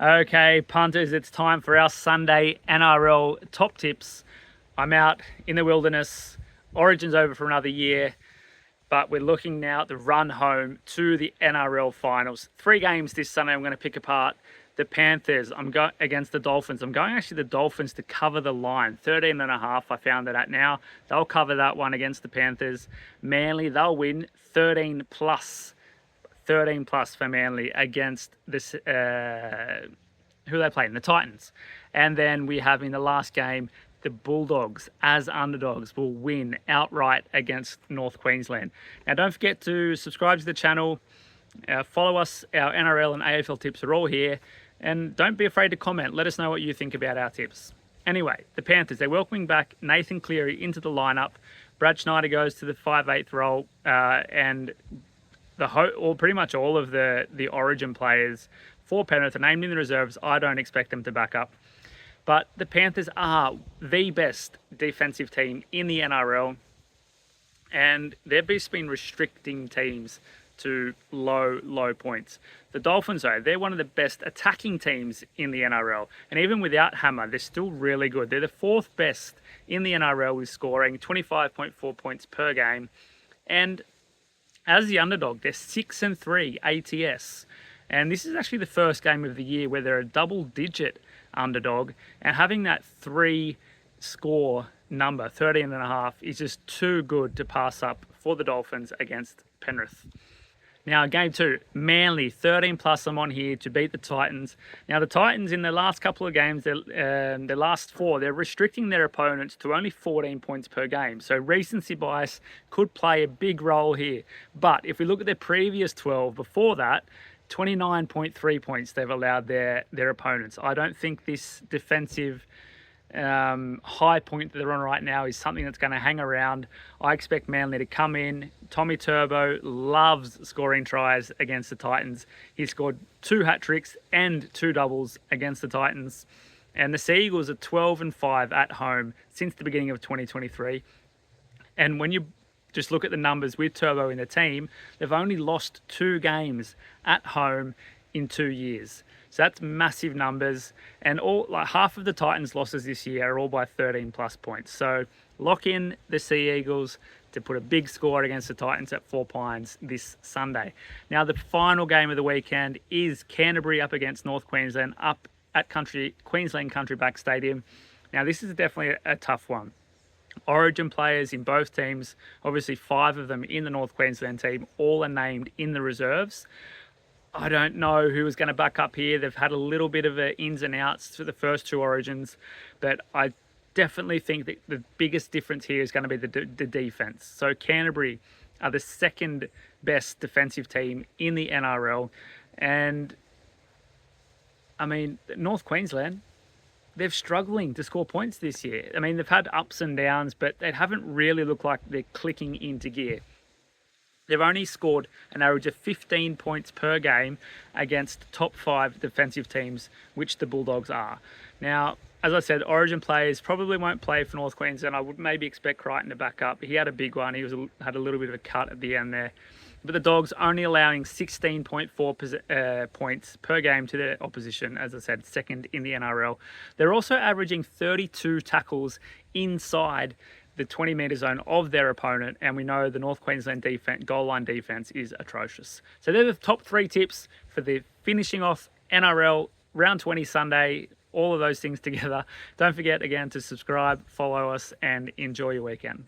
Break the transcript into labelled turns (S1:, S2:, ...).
S1: Okay, punters, it's time for our Sunday NRL top tips. I'm out in the wilderness. Origin's over for another year, but we're looking now at the run home to the NRL finals. 3 games this Sunday I'm going to pick apart. The Panthers, I'm going against the Dolphins. I'm going actually the Dolphins to cover the line. 13.5 I found it at now. They'll cover that one against the Panthers. Manly, they'll win 13 plus. 13 plus for Manly against this, who are they playing? The Titans. And then we have in the last game, the Bulldogs as underdogs will win outright against North Queensland. Now don't forget to subscribe to the channel, follow us, our NRL and AFL tips are all here, and don't be afraid to comment. Let us know what you think about our tips. Anyway, the Panthers, they're welcoming back Nathan Cleary into the lineup. Brad Schneider goes to the 5/8 role, and pretty much all of the Origin players for Penrith are named in the reserves. I don't expect them to back up. But the Panthers are the best defensive team in the NRL, and they've just been restricting teams to low points. The Dolphins, though, they're one of the best attacking teams in the NRL, and even without Hammer, they're still really good. They're the 4th best in the NRL with scoring 25.4 points per game, and as the underdog, they're 6-3 ATS. And this is actually the first game of the year where they're a double-digit underdog. And having that 3-score number, 13.5, is just too good to pass up for the Dolphins against Penrith. Now, game 2, Manly, 13 plus I'm on here to beat the Titans. Now, the Titans in their last couple of games, their last 4, they're restricting their opponents to only 14 points per game. So recency bias could play a big role here. But if we look at their previous 12 before that, 29.3 points they've allowed their opponents. I don't think this defensive high point that they're on right now is something that's going to hang around. I expect Manly to come in. Tommy Turbo loves scoring tries against the Titans. He scored 2 hat-tricks and 2 doubles against the Titans. And the Sea Eagles are 12-5 at home since the beginning of 2023. And when you just look at the numbers with Turbo in the team, they've only lost 2 games at home in 2 years. So that's massive numbers, and half of the Titans' losses this year are all by 13 plus points. So lock in the Sea Eagles to put a big score against the Titans at 4 Pines this Sunday. Now the final game of the weekend is Canterbury up against North Queensland up at Queensland Country Back Stadium. Now this is definitely a tough one. Origin players in both teams, obviously 5 of them in the North Queensland team, all are named in the reserves. I don't know who is going to back up here. They've had a little bit of ins and outs for the first 2 Origins, but I definitely think that the biggest difference here is going to be the defense. So Canterbury are the 2nd best defensive team in the NRL, and I mean North Queensland, they're struggling to score points this year. I mean, they've had ups and downs, but they haven't really looked like they're clicking into gear. They've only scored an average of 15 points per game against top 5 defensive teams, which the Bulldogs are. Now, as I said, Origin players probably won't play for North Queensland. I would maybe expect Crichton to back up. He had a big one. He had a little bit of a cut at the end there. But the Dogs only allowing 16.4 points per game to their opposition, as I said, 2nd in the NRL. They're also averaging 32 tackles inside the 20-metre zone of their opponent, and we know the North Queensland defense, goal line defense is atrocious. So they're the top 3 tips for the finishing off NRL round 20 Sunday, all of those things together. Don't forget again to subscribe, follow us, and enjoy your weekend.